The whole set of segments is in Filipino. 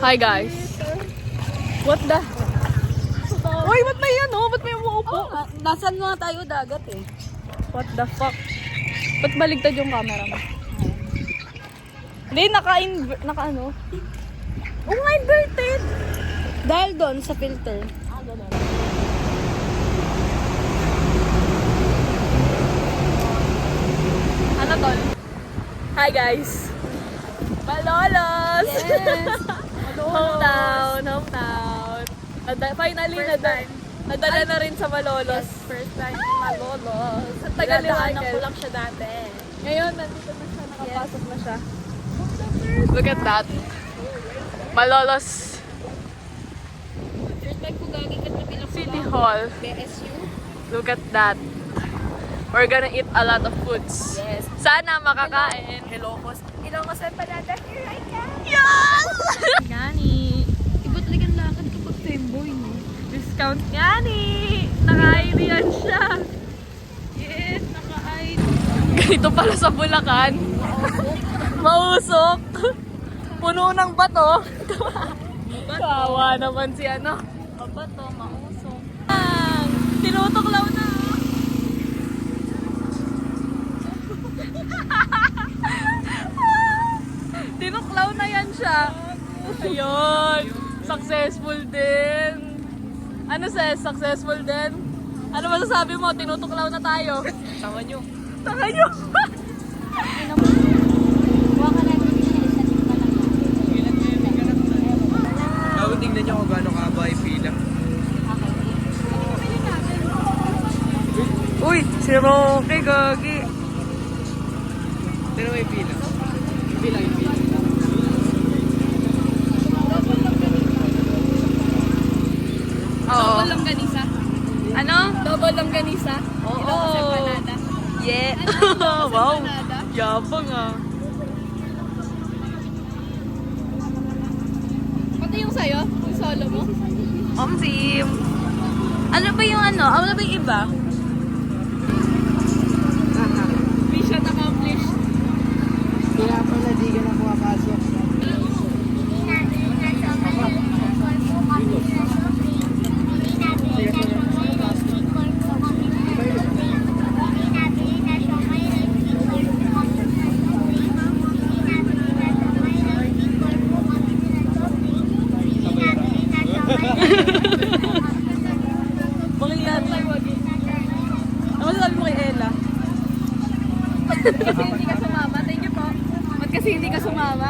Hi guys. What the? Uy, ba't may ano? Ba't may umuupo? Nasaan nga tayo dagat eh? What the fuck? Ba't baligtad yung camera mo? Hindi, naka ano? Oh my inverted! Dahil doon sa filter. Ano tol? Hi guys! Malolos! Yes! Hometown! Finally, nadala na rin sa Malolos. First time in Malolos. Sa Tagaliwanag. ko lang siya dati. Ngayon, nandito na siya, nakapasok na siya. Look at that. Malolos First time ko gagawin ka na bilang City Hall. BSU. Look at that. We're gonna eat a lot of foods. Yes. Sana makakain. Ilocos. Ilocos Empanada. Here I come. Yes! Gani. Iba talagang lakad kapag femboy, no? Discount Gani! Naka-ID yan siya. Yes, naka-ID. Ganito pala sa Bulacan. Mausok. Puno ng bato. Kawawa naman si ano. Bato, mausong. Tinutuklaw na. Tinuklaw na yan siya. Ayun. Successful din. Ano sis? Successful din? Ano masasabi mo? Tinutuklaw na tayo. Tama nyo. Taka nyo. Huwag ka natin Dapat tingnan nyo kung gaano kahaba yung pila. Uy, si Roque, gagi. Pero may pila. Yung pila, yung pila. Oo. Double longganisa. Ano? Double longganisa. Oo. Ilocos Empanada. Yeah. Ilocos Wow. Empanada. Yabang ah. Pati yung sayo? Yung solo mo? Omsim. Ano ba yung ano? Ano ba yung iba? Mission accomplished. Kaya pala di ka na pumapasok. Bakit yan? Ano masasabi mo kay Ella? Kasi hindi ka sumama. Thank you po. Ba't kasi hindi ka sumama?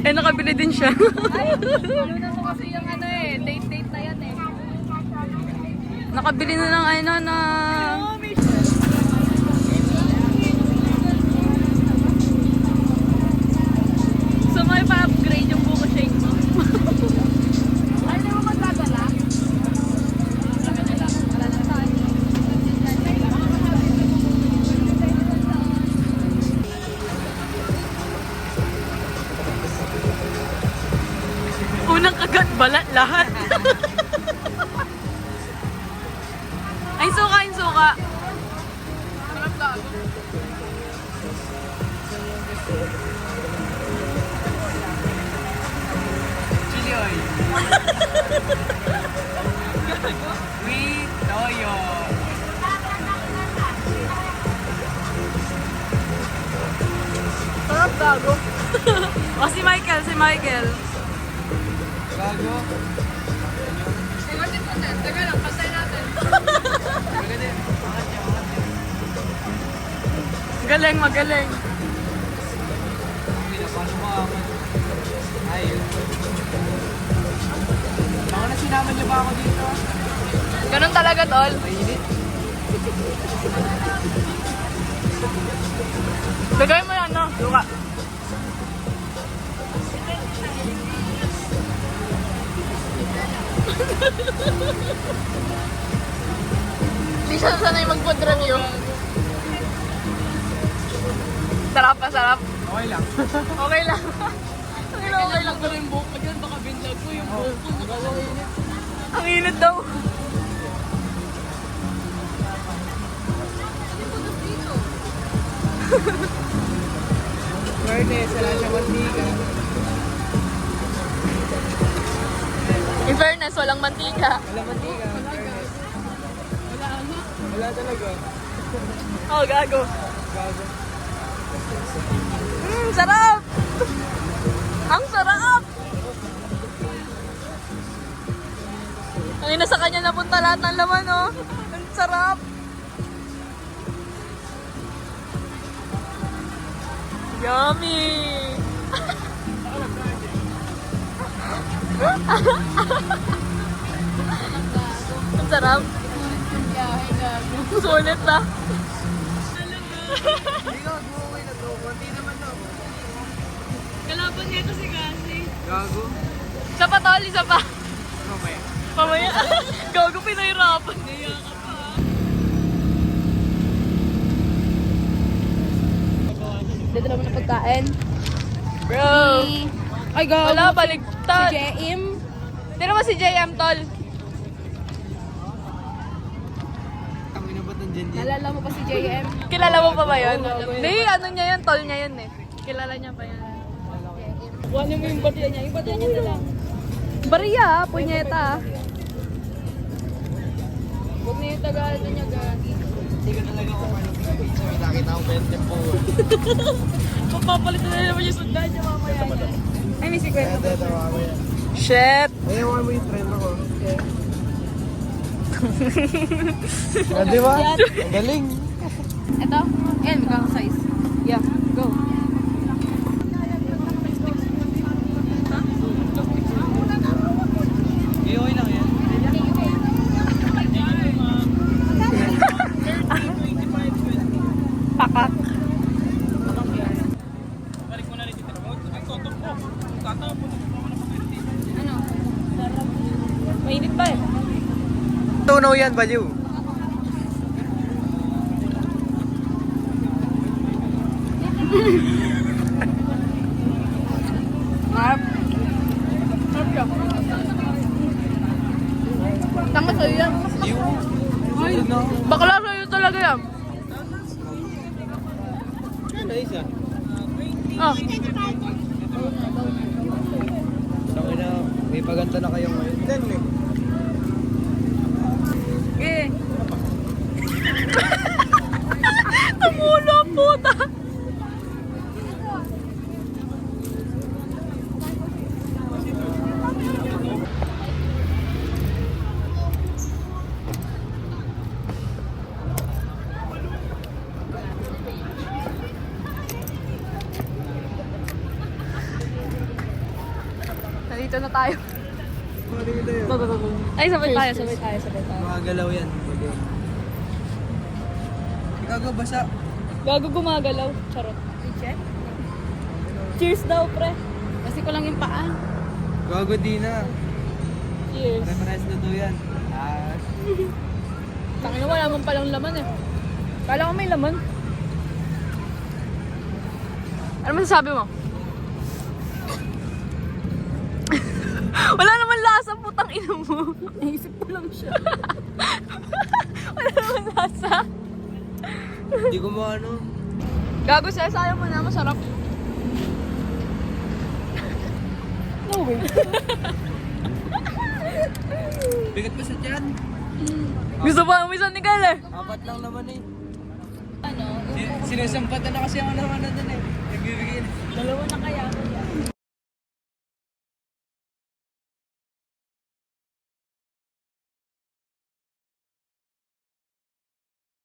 Eh, nakabili din siya. Ay, luna mo kasi yung ano eh. Date na yan eh. Nakabili na ng ano na... So, may pa-upgrade yung buko shake mo. Ay, hindi mo magdadala? Unang kagat, balat lahat. Ay, suka, yung suka. Sarap gago. Chili oil. With toyo. Sarap gago. O, si Michael, si Michael. Gago. Iwatin mo na. Taga lang, pantay natin. Magaling. Angat niya, angat niya. Galing, magaling. Hindi na, paano makaangat? Ayun. Baka na sinama niyo ba ako dito? Ganun talaga, tol. Mainit. Lagay mo yan, no? Suka. Hindi siya sanay mag-food review. Sarap pa, sarap. Okay lang. Okay lang. Okay lang ko rin buhok. Pagyan baka bindag ko yung buhok ko. Ang init daw. Fairness, wala siyang mantika. In fairness, walang mantika. Wala mantika. Wala talaga. Oh, gago. Gago. Sarap! Ang sarap! Ang ina sa kanya napunta lahat ng laman, oh. Ang sarap! Yummy! Ang sarap. Sulit na. Hindi ka, okay na to. Konti naman to. Kalaban niya ito si Kasi. Gago. Isa pa, tol. Isa pa. Mamaya. Mamaya. Gago, pinahirapan. Naya ka pa. Dito naman ang pagkain. Bro. Ay, gago. Wala, Si baligtad. JM. Tira mo si JM, tol. Kami na ba't nandiyan yan? Nalala mo pa si JM? Kilala mo pa ba yun? Hindi, ano niya yun, tol niya yun eh. Kilala niya pa yan. Kuhanin mo yung batiya niya. Yung batiya niya na lang. Bariya, punyeta. Huwag na yung Tagalog niya, Gagi. Hindi ka talaga ako pizza. May nakita akong 20 po. Papapalit na naman yung sundan niya mamaya. Ay, may secret. Ito, mamaya. Shit! Ayaw mo yung trend ako. Ah, di ba? Ang galing. Ito? Ayan, magkakang size. Yeah, go. Okay lang yan. Pakak. Ano? Mainit pa eh. Tunaw yan, baliw. Marap. Marap siya. Tama sa'yo yan. Ay, no. Bakla sa'yo talaga yan. Ano isa? Oh. Sabi na, may paganda na kayo ngayon. Then, eh. Eh. Tumulo ang puta. Nandito na tayo. Ay, sabay tayo, sabay tayo, sabay tayo. Mga galaw yan. Ikaw basa. Gago gumagalaw. Charot. Cheers daw, pre. Kasi ko lang yung paa. Gago di na. Cheers. Pare-pares na to yan. Ah. Tangina, wala naman palang laman eh. Kala ko may laman. Ano masasabi mo? Wala naman lasa, putang ina mo. Naisip ko lang siya. Wala naman lasa. Hindi ko maano. Gago siya, sayang mo na, masarap. No way. Bigat pa sa tiyan. Gusto pa ang isang Nicole eh. 4 lang naman eh. Ano? Sinusampatan na kasi ako ng ano dun eh. Nagbibigay na. Dalawa na kaya ako.